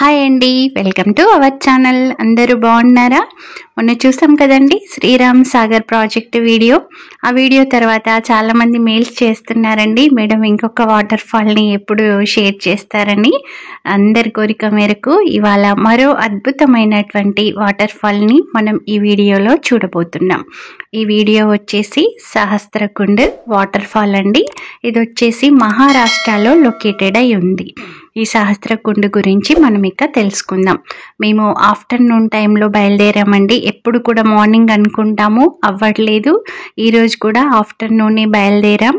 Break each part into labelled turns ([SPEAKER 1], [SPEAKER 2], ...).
[SPEAKER 1] Hi అండి, welcome to our channel. అందరూ బాగున్నారా? మొన్న చూసాం కదండి శ్రీరామ్ సాగర్ ప్రాజెక్ట్ వీడియో. ఆ వీడియో తర్వాత చాలామంది మెయిల్స్ చేస్తున్నారండి, మేడం ఇంకొక వాటర్ ఫాల్ని ఎప్పుడు షేర్ చేస్తారని. అందరి కోరిక మేరకు ఇవాళ మరో అద్భుతమైనటువంటి వాటర్ ఫాల్ని మనం ఈ వీడియోలో చూడబోతున్నాం. ఈ వీడియో వచ్చేసి సహస్రకుండ్ వాటర్ ఫాల్ అండి. ఇది వచ్చేసి మహారాష్ట్రలో లొకేటెడ్ అయి ఉంది. ఈ సహస్రకుండ్ గురించి మనం ఇక తెలుసుకుందాం. మేము ఆఫ్టర్నూన్ టైంలో బయలుదేరామండి. ఎప్పుడు కూడా మార్నింగ్ అనుకుంటాము, అవ్వట్లేదు. ఈరోజు కూడా ఆఫ్టర్నూనే బయలుదేరాం.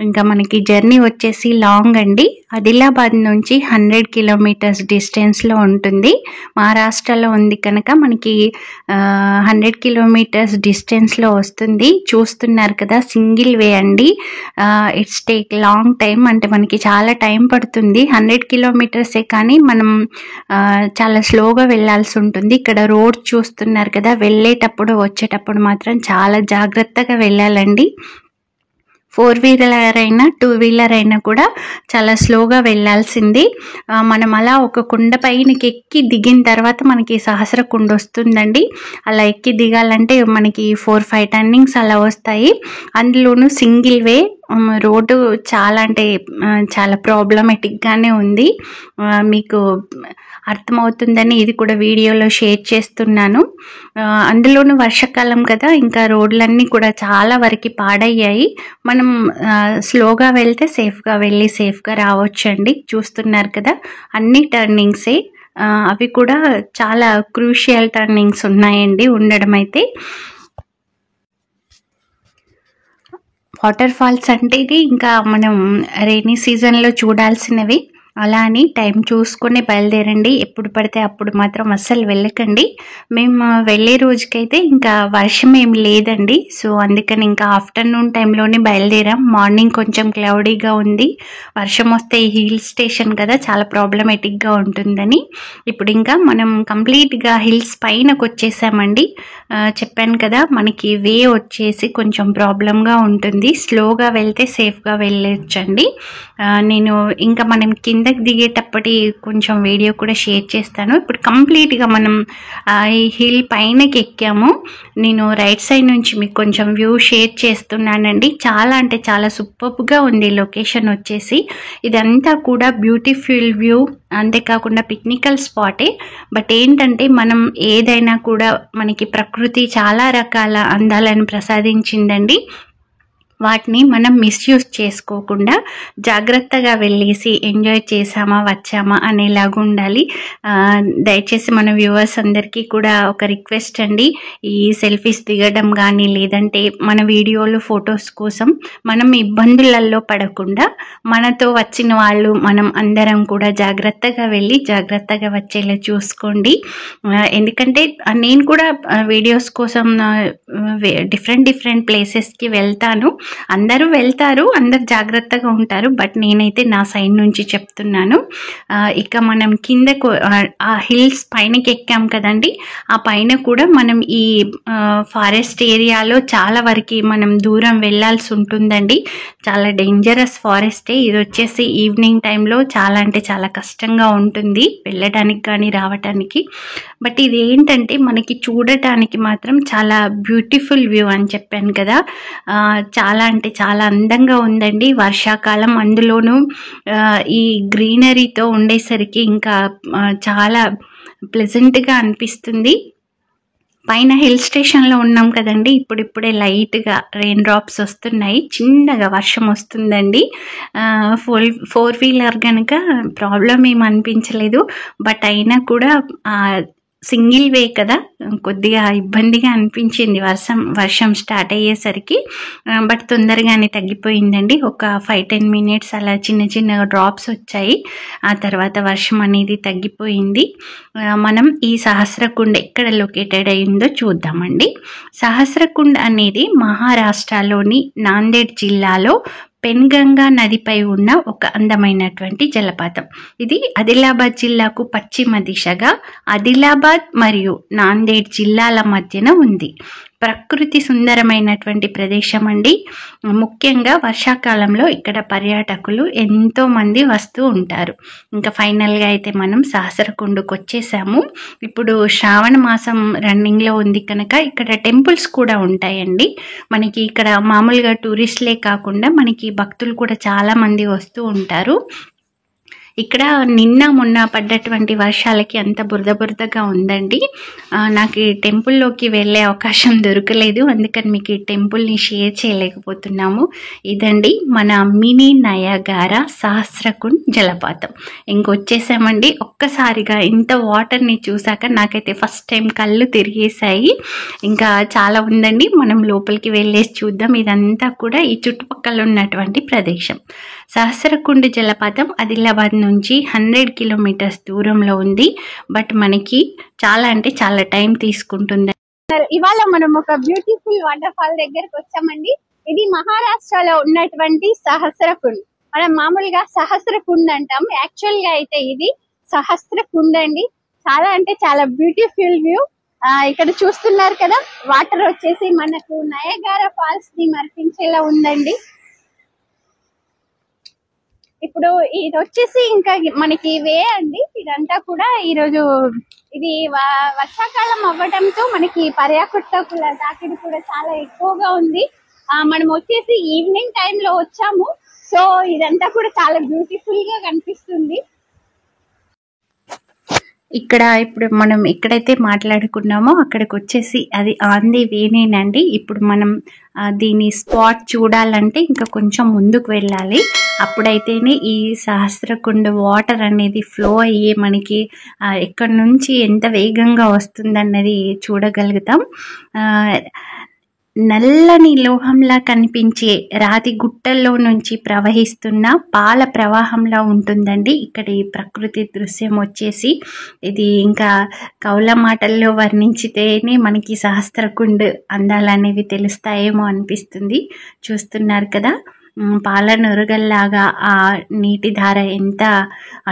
[SPEAKER 1] ఇంకా మనకి జర్నీ వచ్చేసి లాంగ్ అండి. ఆదిలాబాద్ నుంచి 100 కిలోమీటర్స్ డిస్టెన్స్లో ఉంటుంది. మహారాష్ట్రలో ఉంది కనుక మనకి 100 కిలోమీటర్స్ డిస్టెన్స్లో వస్తుంది. చూస్తున్నారు కదా, సింగిల్ వే అండి. ఇట్స్ టేక్ లాంగ్ టైం, అంటే మనకి చాలా టైం పడుతుంది. 100 కిలోమీటర్సే కానీ మనం చాలా స్లోగా వెళ్ళాల్సి ఉంటుంది. ఇక్కడ రోడ్ చూస్తున్నారు కదా, వెళ్ళేటప్పుడు వచ్చేటప్పుడు మాత్రం చాలా జాగ్రత్తగా వెళ్ళాలండి. 4 వీలర్ అయినా 2 వీలర్ అయినా కూడా చాలా స్లోగా వెళ్ళాల్సింది. మనం అలా ఒక కుండ పైనకి ఎక్కి దిగిన తర్వాత మనకి సహస్రకుండ్ వస్తుందండి. అలా ఎక్కి దిగాలంటే మనకి 4-5 టర్నింగ్స్ అలా వస్తాయి. అందులోనూ సింగిల్ వే. రోడ్డు చాలా అంటే చాలా ప్రాబ్లమేటిక్గానే ఉంది. మీకు అర్థమవుతుందని ఇది కూడా వీడియోలో షేర్ చేస్తున్నాను. అందులోనూ వర్షాకాలం కదా, ఇంకా రోడ్లన్నీ కూడా చాలా వరకు పాడయ్యాయి. మనం స్లోగా వెళ్తే సేఫ్గా వెళ్ళి సేఫ్గా రావచ్చండి. చూస్తున్నారు కదా, అన్ని టర్నింగ్సే. అవి కూడా చాలా క్రూషియల్ టర్నింగ్స్ ఉన్నాయండి ఉండడం అయితే. వాటర్ ఫాల్స్ అంటే ఇది ఇంకా మనం రైనీ సీజన్లో చూడాల్సినవి. అలా అని టైం చూసుకొని బయలుదేరండి. ఎప్పుడు పడితే అప్పుడు మాత్రం అస్సలు వెళ్ళకండి. మేము వెళ్ళే రోజుకైతే ఇంకా వర్షం ఏమి లేదండి. సో అందుకని ఇంకా ఆఫ్టర్నూన్ టైంలోనే బయలుదేరాం. మార్నింగ్ కొంచెం క్లౌడీగా ఉంది. వర్షం వస్తే హిల్ స్టేషన్ కదా, చాలా ప్రాబ్లమేటిక్గా ఉంటుందని ఇప్పుడు ఇంకా మనం కంప్లీట్గా హిల్స్ పైనకు వచ్చేసామండి. చెప్పాను కదా, మనకి వే వచ్చేసి కొంచెం ప్రాబ్లంగా ఉంటుంది. స్లోగా వెళ్తే సేఫ్గా వెళ్ళొచ్చండి. నేను ఇంకా మనం కిందకి దిగేటప్పటి కొంచెం వీడియో కూడా షేర్ చేస్తాను. ఇప్పుడు కంప్లీట్గా మనం ఈ హిల్ పైనకి ఎక్కాము. నేను రైట్ సైడ్ నుంచి మీకు కొంచెం వ్యూ షేర్ చేస్తున్నానండి. చాలా అంటే చాలా సూపర్గా ఉంది లొకేషన్ వచ్చేసి. ఇదంతా కూడా బ్యూటిఫుల్ వ్యూ, అంతేకాకుండా పిక్నికల్ స్పాటే. బట్ ఏంటంటే మనం ఏదైనా కూడా మనకి ప్రకృతి చాలా రకాల అందాలను ప్రసాదించిందండి. వాటిని మనం మిస్యూజ్ చేసుకోకుండా జాగ్రత్తగా వెళ్ళేసి ఎంజాయ్ చేసామా వచ్చామా అనేలాగా ఉండాలి. దయచేసి మన వ్యూవర్స్ అందరికీ కూడా ఒక రిక్వెస్ట్ అండి. ఈ సెల్ఫీస్ దిగడం కానీ లేదంటే మన వీడియోలు ఫొటోస్ కోసం మనం ఇబ్బందులలో పడకుండా మనతో వచ్చిన వాళ్ళు మనం అందరం కూడా జాగ్రత్తగా వెళ్ళి జాగ్రత్తగా వచ్చేలా చూసుకోండి. ఎందుకంటే నేను కూడా వీడియోస్ కోసం డిఫరెంట్ ప్లేసెస్కి వెళ్తాను. అందరూ వెళ్తారు, అందరు జాగ్రత్తగా ఉంటారు. బట్ నేనైతే నా సైడ్ నుంచి చెప్తున్నాను. ఇక మనం కిందకు ఆ హిల్స్ పైనకి ఎక్కాం కదండి, ఆ పైన కూడా మనం ఈ ఫారెస్ట్ ఏరియాలో చాలా వరకు మనం దూరం వెళ్ళాల్సి ఉంటుందండి. చాలా డేంజరస్ ఫారెస్టే. ఇది వచ్చేసి ఈవినింగ్ టైంలో చాలా అంటే చాలా కష్టంగా ఉంటుంది వెళ్ళడానికి కానీ రావటానికి. బట్ ఇది ఏంటంటే మనకి చూడటానికి మాత్రం చాలా బ్యూటిఫుల్ వ్యూ అని చెప్పాను కదా. చాలా అంటే చాలా అందంగా ఉందండి. వర్షాకాలం, అందులోనూ ఈ గ్రీనరీతో ఉండేసరికి ఇంకా చాలా ప్లెజెంట్గా అనిపిస్తుంది. పైన హిల్ స్టేషన్లో ఉన్నాం కదండి, ఇప్పుడిప్పుడే లైట్గా రెయిన్ డ్రాప్స్ వస్తున్నాయి. చిన్నగా వర్షం వస్తుందండి. 4 వీలర్ కనుక ప్రాబ్లం ఏమి అనిపించలేదు. బట్ అయినా కూడా సింగిల్ వే కదా, కొద్దిగా ఇబ్బందిగా అనిపించింది వర్షం స్టార్ట్ అయ్యేసరికి. బట్ తొందరగానే తగ్గిపోయిందండి. ఒక 5-10 మినిట్స్ అలా చిన్న డ్రాప్స్ వచ్చాయి. ఆ తర్వాత వర్షం అనేది తగ్గిపోయింది. మనం ఈ సహస్రకుండ్ ఎక్కడ లొకేటెడ్ అయిందో చూద్దామండి. సహస్రకుండ్ అనేది మహారాష్ట్రలోని నాందేడ్ జిల్లాలో పెన్గంగా నదిపై ఉన్న ఒక అందమైనటువంటి జలపాతం. ఇది ఆదిలాబాద్ జిల్లాకు పశ్చిమ దిశగా ఆదిలాబాద్ మరియు నాందేడ్ జిల్లాల మధ్యన ఉంది. ప్రకృతి సుందరమైనటువంటి ప్రదేశం అండి. ముఖ్యంగా వర్షాకాలంలో ఇక్కడ పర్యాటకులు ఎంతో మంది వస్తూ ఉంటారు. ఇంకా ఫైనల్గా అయితే మనం సహస్రకుండకు వచ్చేసాము. ఇప్పుడు శ్రావణ మాసం రన్నింగ్లో ఉంది కనుక ఇక్కడ టెంపుల్స్ కూడా ఉంటాయండి. మనకి ఇక్కడ మామూలుగా టూరిస్టులే కాకుండా మనకి భక్తులు కూడా చాలా మంది వస్తూ ఉంటారు. ఇక్కడ నిన్న మొన్న పడ్డటువంటి వర్షాలకి అంత బురదగా ఉందండి. నాకు ఈ టెంపుల్లోకి వెళ్ళే అవకాశం దొరకలేదు, అందుకని మీకు ఈ టెంపుల్ని షేర్ చేయలేకపోతున్నాము. ఇదండి మన మినీ నయాగారా సహస్రకుండ్ జలపాతం. ఇంకొచ్చేసామండి. ఒక్కసారిగా ఇంత వాటర్ని చూసాక నాకైతే ఫస్ట్ టైం కళ్ళు తిరిగేశాయి. ఇంకా చాలా ఉందండి, మనం లోపలికి వెళ్ళేసి చూద్దాం. ఇదంతా కూడా ఈ చుట్టుపక్కల ఉన్నటువంటి ప్రదేశం. సహస్రకుండ్ జలపాతం ఆదిలాబాద్ నుంచి 100 కిలోమీటర్స్ దూరంలో ఉంది. బట్ మనకి చాలా అంటే చాలా టైం తీసుకుంటుంది.
[SPEAKER 2] ఇవాళ మనం ఒక బ్యూటిఫుల్ వాటర్ ఫాల్ దగ్గరకు వచ్చామండి. ఇది మహారాష్ట్రలో ఉన్నటువంటి సహస్రకుండ్. మనం మామూలుగా సహస్రకుండ్ అంటాం, యాక్చువల్ గా అయితే ఇది సహస్రకుండ్ అండి. చాలా అంటే చాలా బ్యూటిఫుల్ వ్యూ. ఇక్కడ చూస్తున్నారు కదా, వాటర్ వచ్చేసి మనకు నయాగారా ఫాల్స్ ని మరిపించేలా ఉందండి. ఇప్పుడు ఇది వచ్చేసి ఇంకా మనకి వే అండి. ఇదంతా కూడా ఈరోజు ఇది వర్షాకాలం అవ్వడంతో మనకి పర్యాటకుల తాకిడి కూడా చాలా ఎక్కువగా ఉంది. మనం వచ్చేసి ఈవినింగ్ టైంలో వచ్చాము, సో ఇదంతా కూడా చాలా బ్యూటిఫుల్ గా కనిపిస్తుంది.
[SPEAKER 1] ఇక్కడ ఇప్పుడు మనం ఎక్కడైతే మాట్లాడుకున్నామో అక్కడికి వచ్చేసి అది ఆన్ ది వేనేనండి. ఇప్పుడు మనం దీని స్పాట్ చూడాలంటే ఇంకా కొంచెం ముందుకు వెళ్ళాలి. అప్పుడైతేనే ఈ సహస్రకుండ్ వాటర్ అనేది ఫ్లో అయ్యి మనకి ఎక్కడి నుంచి ఎంత వేగంగా వస్తుందన్నది చూడగలుగుతాం. నల్లని లోహంలా కనిపించే రాతి గుట్టల్లో నుంచి ప్రవహిస్తున్న పాల ప్రవాహంలా ఉంటుందండి ఇక్కడ ఈ ప్రకృతి దృశ్యం వచ్చేసి. ఇది ఇంకా కౌల మాటల్లో వర్ణించితేనే మనకి సహస్రకుండ్ అందాలనేవి తెలుస్తాయేమో అనిపిస్తుంది. చూస్తున్నారు కదా, పాల నురగల్లాగా ఆ నీటి ధార ఎంత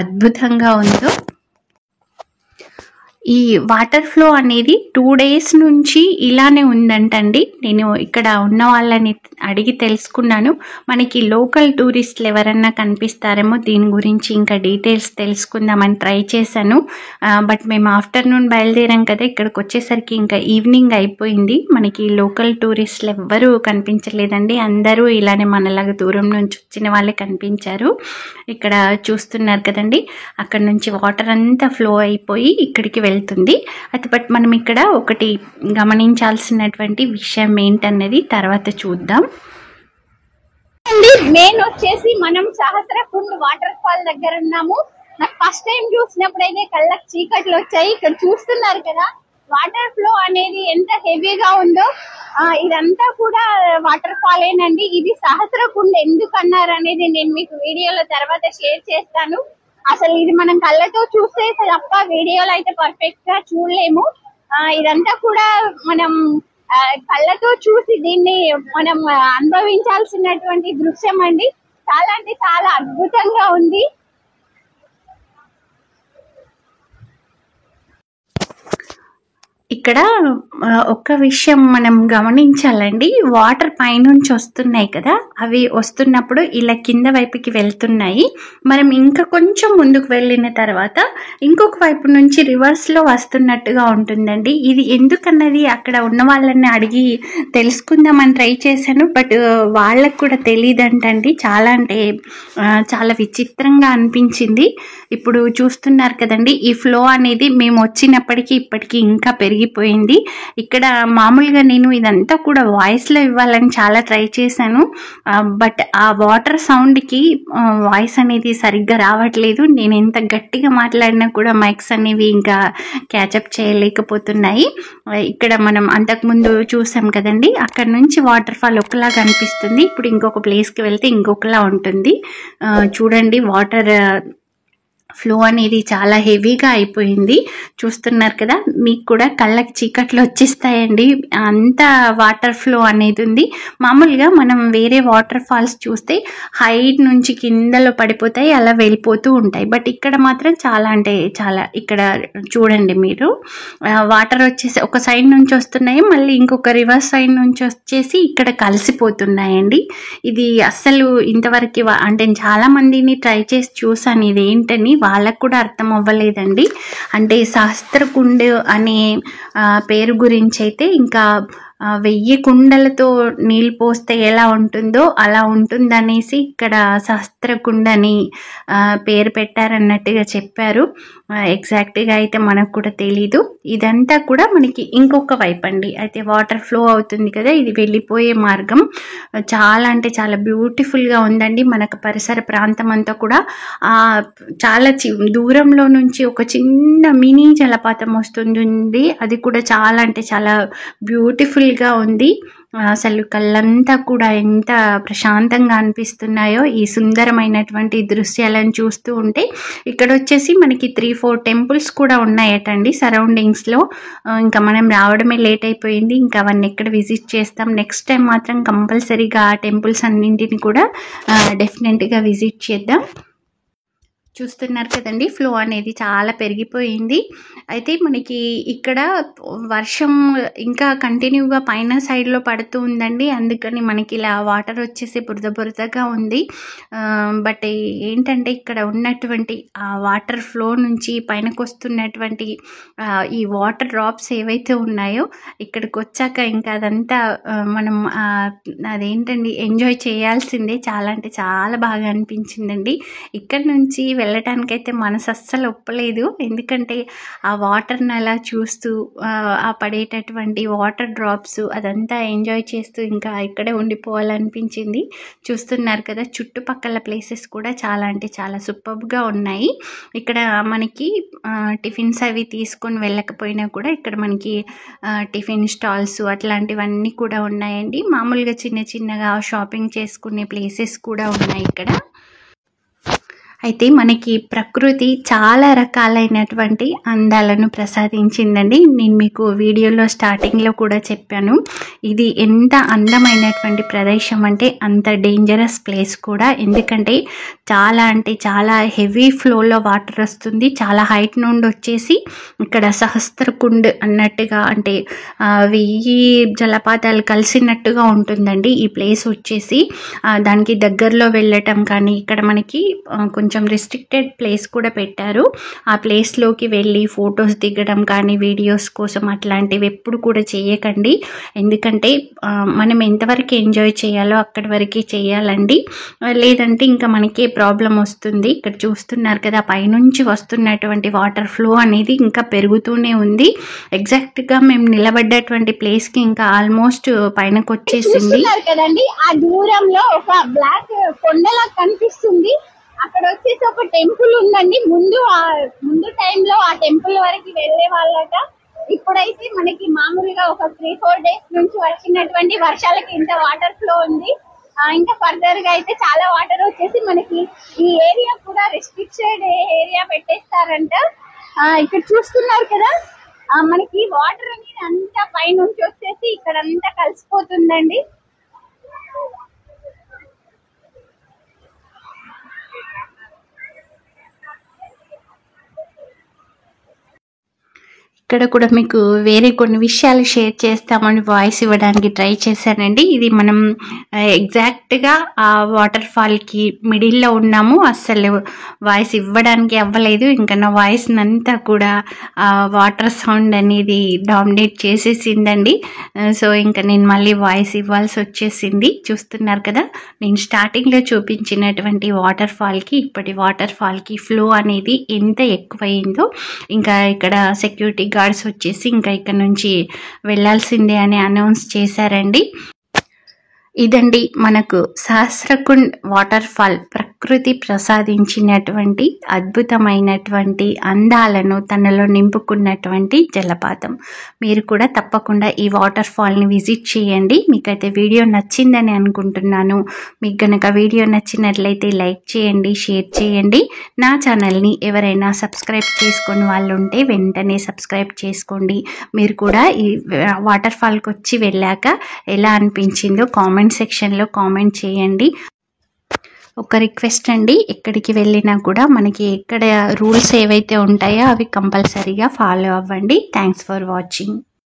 [SPEAKER 1] అద్భుతంగా ఉందో. ఈ వాటర్ ఫ్లో అనేది 2 days నుంచి ఇలానే ఉందంటండి. నేను ఇక్కడ ఉన్న వాళ్ళని అడిగి తెలుసుకున్నాను. మనకి లోకల్ టూరిస్టులు ఎవరన్నా కనిపిస్తారేమో, దీని గురించి ఇంకా డీటెయిల్స్ తెలుసుకుందామని ట్రై చేశాను. బట్ మేము ఆఫ్టర్నూన్ బయలుదేరాం కదా, ఇక్కడికి వచ్చేసరికి ఇంకా ఈవినింగ్ అయిపోయింది. మనకి లోకల్ టూరిస్టులు ఎవ్వరూ కనిపించలేదండి. అందరూ ఇలానే మనలాగా దూరం నుంచి వచ్చిన వాళ్ళే కనిపించారు. ఇక్కడ చూస్తున్నారు కదండి, అక్కడ నుంచి వాటర్ అంతా ఫ్లో అయిపోయి ఇక్కడికి వెళ్తుంది. అయితే బట్ మనం ఇక్కడ ఒకటి గమనించాల్సినటువంటి విషయం ఏంటన్నది తర్వాత చూద్దాం.
[SPEAKER 2] మెయిన్ వచ్చేసి మనం సహస్రకుండ్ వాటర్ ఫాల్ దగ్గర ఉన్నాము. నాకు ఫస్ట్ టైం చూసినప్పుడైతే కళ్ళకి చీకట్లు వచ్చాయి. ఇక్కడ చూస్తున్నారు కదా, వాటర్ ఫ్లో అనేది ఎంత హెవీగా ఉందో. ఇదంతా కూడా వాటర్ ఫాల్ ఏనండి. ఇది సహస్రకుండ్ ఎందుకు అన్నారు అనేది నేను మీకు వీడియోలో తర్వాత షేర్ చేస్తాను. అసలు ఇది మనం కళ్ళతో చూస్తే తప్ప వీడియోలో అయితే పర్ఫెక్ట్ గా చూడలేము. ఇదంతా కూడా మనం కళ్ళతో చూసి దీన్ని మనం అనుభవించాల్సినటువంటి దృశ్యం అండి. చాలా అంటే చాలా అద్భుతంగా ఉంది.
[SPEAKER 1] ఇక్కడ ఒక్క విషయం మనం గమనించాలండి. వాటర్ పైనుంచి వస్తున్నాయి కదా, అవి వస్తున్నప్పుడు ఇలా కింద వైపుకి వెళ్తున్నాయి. మనం ఇంకా కొంచెం ముందుకు వెళ్ళిన తర్వాత ఇంకొక వైపు నుంచి రివర్స్లో వస్తున్నట్టుగా ఉంటుందండి. ఇది ఎందుకన్నది అక్కడ ఉన్న వాళ్ళని అడిగి తెలుసుకుందామని ట్రై చేశాను. బట్ వాళ్ళకు కూడా తెలియదంటండి. చాలా అంటే చాలా విచిత్రంగా అనిపించింది. ఇప్పుడు చూస్తున్నారు కదండి, ఈ ఫ్లో అనేది మేము వచ్చినప్పటికీ ఇప్పటికీ ఇంకా పెరిగిపోయింది. ఇక్కడ మామూలుగా నేను ఇదంతా కూడా వాయిస్లో ఇవ్వాలని చాలా ట్రై చేశాను. బట్ ఆ వాటర్ సౌండ్కి వాయిస్ అనేది సరిగ్గా రావట్లేదు. నేను ఎంత గట్టిగా మాట్లాడినా కూడా మైక్స్ అనేవి ఇంకా క్యాచప్ చేయలేకపోతున్నాయి. ఇక్కడ మనం అంతకుముందు చూసాం కదండి, అక్కడ నుంచి వాటర్ ఫాల్ ఒకలాగా అనిపిస్తుంది. ఇప్పుడు ఇంకొక ప్లేస్కి వెళ్తే ఇంకొకలా ఉంటుంది. చూడండి, వాటర్ ఫ్లో అనేది చాలా హెవీగా అయిపోయింది. చూస్తున్నారు కదా, మీకు కూడా కళ్ళకి చీకట్లు వచ్చేస్తాయండి, అంత వాటర్ ఫ్లో అనేది ఉంది. మామూలుగా మనం వేరే వాటర్ ఫాల్స్ చూస్తే హైట్ నుంచి కిందలో పడిపోతాయి, అలా వెళ్ళిపోతూ ఉంటాయి. బట్ ఇక్కడ మాత్రం చాలా అంటే చాలా, ఇక్కడ చూడండి మీరు, వాటర్ వచ్చేసి ఒక సైడ్ నుంచి వస్తున్నాయి, మళ్ళీ ఇంకొక రివర్స్ సైడ్ నుంచి వచ్చేసి ఇక్కడ కలిసిపోతున్నాయండి. ఇది అస్సలు ఇంతవరకు అంటే చాలా మందిని ట్రై చేసి చూసాను ఇది ఏంటని, వాళ్ళకు కూడా అర్థం అవ్వలేదండి. అంటే సహస్రకుండ అనే పేరు గురించి అయితే ఇంకా 1000 కుండలతో నీళ్ళు పోస్తే ఎలా ఉంటుందో అలా ఉంటుందనేసి ఇక్కడ సహస్రకుండ అని పేరు పెట్టారన్నట్టుగా చెప్పారు. ఎగ్జాక్ట్గా అయితే మనకు కూడా తెలీదు. ఇదంతా కూడా మనకి ఇంకొక వైపు అండి. అయితే వాటర్ ఫ్లో అవుతుంది కదా, ఇది వెళ్ళిపోయే మార్గం చాలా అంటే చాలా బ్యూటిఫుల్గా ఉందండి. మనకు పరిసర ప్రాంతం అంతా కూడా చాలా దూరంలో నుంచి ఒక చిన్న మినీ జలపాతం వస్తుంది. అది కూడా చాలా అంటే చాలా బ్యూటిఫుల్గా ఉంది. అసలు కళ్ళంతా కూడా ఎంత ప్రశాంతంగా అనిపిస్తున్నాయో ఈ సుందరమైనటువంటి దృశ్యాలను చూస్తూ ఉంటే. ఇక్కడ వచ్చేసి మనకి 3-4 టెంపుల్స్ కూడా ఉన్నాయటండి సరౌండింగ్స్లో. ఇంకా మనం రావడమే లేట్ అయిపోయింది, ఇంకా అవన్నీ ఎక్కడ విజిట్ చేస్తాం. నెక్స్ట్ టైం మాత్రం కంపల్సరీగా ఆ టెంపుల్స్ అన్నింటిని కూడా డెఫినెట్గా విజిట్ చేద్దాం. చూస్తున్నారు కదండి, ఫ్లో అనేది చాలా పెరిగిపోయింది. అయితే మనకి ఇక్కడ వర్షం ఇంకా కంటిన్యూగా పైన సైడ్లో పడుతూ ఉందండి, అందుకని మనకి ఇలా వాటర్ వచ్చేసి బురదగా ఉంది. బట్ ఏంటంటే ఇక్కడ ఉన్నటువంటి ఆ వాటర్ ఫ్లో నుంచి పైనకు వస్తున్నటువంటి ఈ వాటర్ డ్రాప్స్ ఏవైతే ఉన్నాయో ఇక్కడికి వచ్చాక ఇంకా అదంతా మనం అదేంటండి ఎంజాయ్ చేయాల్సిందే. చాలా అంటే చాలా బాగా అనిపించిందండి. ఇక్కడ నుంచి వెళ్ళటానికైతే మనసు అస్సలు ఒప్పలేదు, ఎందుకంటే ఆ వాటర్ని అలా చూస్తూ ఆ పడేటటువంటి వాటర్ డ్రాప్స్ అదంతా ఎంజాయ్ చేస్తూ ఇంకా ఇక్కడే ఉండిపోవాలనిపించింది. చూస్తున్నారు కదా, చుట్టుపక్కల ప్లేసెస్ కూడా చాలా అంటే చాలా సూపర్గా ఉన్నాయి. ఇక్కడ మనకి టిఫిన్స్ అవి తీసుకొని వెళ్ళకపోయినా కూడా ఇక్కడ మనకి టిఫిన్ స్టాల్స్ అట్లాంటివన్నీ కూడా ఉన్నాయండి. మామూలుగా చిన్నగా షాపింగ్ చేసుకునే ప్లేసెస్ కూడా ఉన్నాయి ఇక్కడ. అయితే మనకి ప్రకృతి చాలా రకాలైనటువంటి అందాలను ప్రసాదించిందండి. నేను మీకు వీడియోలో స్టార్టింగ్లో కూడా చెప్పాను, ఇది ఎంత అందమైనటువంటి ప్రదేశం అంటే అంత డేంజరస్ ప్లేస్ కూడా. ఎందుకంటే చాలా అంటే చాలా హెవీ ఫ్లోలో వాటర్ వస్తుంది, చాలా హైట్ నుండి వచ్చేసి ఇక్కడ సహస్రకుండ్ అన్నట్టుగా అంటే 1000 జలపాతాలు కలిసినట్టుగా ఉంటుందండి ఈ ప్లేస్ వచ్చేసి. దానికి దగ్గరలో వెళ్ళటం కానీ, ఇక్కడ మనకి కొంచెం రిస్ట్రిక్టెడ్ ప్లేస్ కూడా పెట్టారు. ఆ ప్లేస్లోకి వెళ్ళి ఫొటోస్ దిగడం కానీ వీడియోస్ కోసం అట్లాంటివి ఎప్పుడు కూడా చేయకండి. ఎందుకంటే మనం ఎంతవరకు ఎంజాయ్ చేయాలో అక్కడి వరకే చేయాలండి, లేదంటే ఇంకా మనకే ప్రాబ్లం వస్తుంది. ఇక్కడ చూస్తున్నారు కదా, పైనుంచి వస్తున్నటువంటి వాటర్ ఫ్లో అనేది ఇంకా పెరుగుతూనే ఉంది. ఎగ్జాక్ట్గా మేము నిలబడ్డటువంటి ప్లేస్కి ఇంకా ఆల్మోస్ట్ పైనకు వచ్చేసింది
[SPEAKER 2] కదండి. ఆ దూరంలో ఒక బ్లాక్ కొండలా కనిపిస్తుంది. అక్కడ వచ్చేసి ఒక టెంపుల్ ఉందండి. ముందు టైంలో ఆ టెంపుల్ వరకు వెళ్లే వాళ్ళట. ఇప్పుడైతే మనకి మామూలుగా ఒక 3-4 డేస్ నుంచి వచ్చినటువంటి వర్షాలకి ఇంత వాటర్ ఫ్లో ఉంది. ఇంకా ఫర్దర్ గా అయితే చాలా వాటర్ వచ్చేసి మనకి ఈ ఏరియా కూడా రెస్ట్రిక్టెడ్ ఏరియా పెట్టేస్తారంట. ఇక్కడ చూస్తున్నారు కదా, మనకి వాటర్ అనేది అంతా పై నుంచి వచ్చేసి ఇక్కడ అంతా కలిసిపోతుందండి.
[SPEAKER 1] ఇక్కడ కూడా మీకు వేరే కొన్ని విషయాలు షేర్ చేస్తామని వాయిస్ ఇవ్వడానికి ట్రై చేశానండి. ఇది మనం ఎగ్జాక్ట్గా ఆ వాటర్ ఫాల్కి మిడిల్లో ఉన్నాము, అస్సలు వాయిస్ ఇవ్వడానికి అవ్వలేదు. ఇంకా నా వాయిస్ అంతా కూడా వాటర్ సౌండ్ అనేది డామినేట్ చేసేసిందండి. సో ఇంకా నేను మళ్ళీ వాయిస్ ఇవ్వాల్సి వచ్చేసింది. చూస్తున్నారు కదా, నేను స్టార్టింగ్లో చూపించినటువంటి వాటర్ ఫాల్కి ఇప్పటి వాటర్ ఫాల్కి ఫ్లో అనేది ఎంత ఎక్కువైందో. ఇంకా ఇక్కడ సెక్యూరిటీ గార్డ్స్ వచ్చేసి ఇంకా ఇక్కడ నుంచి వెళ్ళాల్సిందే అని అనౌన్స్ చేశారండి. ఇదండి మనకు సహస్రకుండ్ వాటర్ ఫాల్ ప్రకృతి ప్రసాదించినటువంటి అద్భుతమైనటువంటి అందాలను తనలో నింపుకున్నటువంటి జలపాతం. మీరు కూడా తప్పకుండా ఈ వాటర్ ఫాల్ని విజిట్ చేయండి. మీకైతే వీడియో నచ్చిందని అనుకుంటున్నాను. మీకు గనక వీడియో నచ్చినట్లయితే లైక్ చేయండి, షేర్ చేయండి. నా ఛానల్ని ఎవరైనా సబ్స్క్రైబ్ చేసుకుని వాళ్ళు ఉంటే వెంటనే సబ్స్క్రైబ్ చేసుకోండి. మీరు కూడా ఈ వాటర్ ఫాల్కి వచ్చి వెళ్ళాక ఎలా అనిపించిందో కామెంట్ సెక్షన్లో కామెంట్ చేయండి. ఒక రిక్వెస్ట్ అండి, ఎక్కడికి వెళ్ళినా కూడా మనకి ఎక్కడ రూల్స్ ఏవైతే ఉంటాయో అవి కంపల్సరీగా ఫాలో అవ్వండి. Thanks for watching.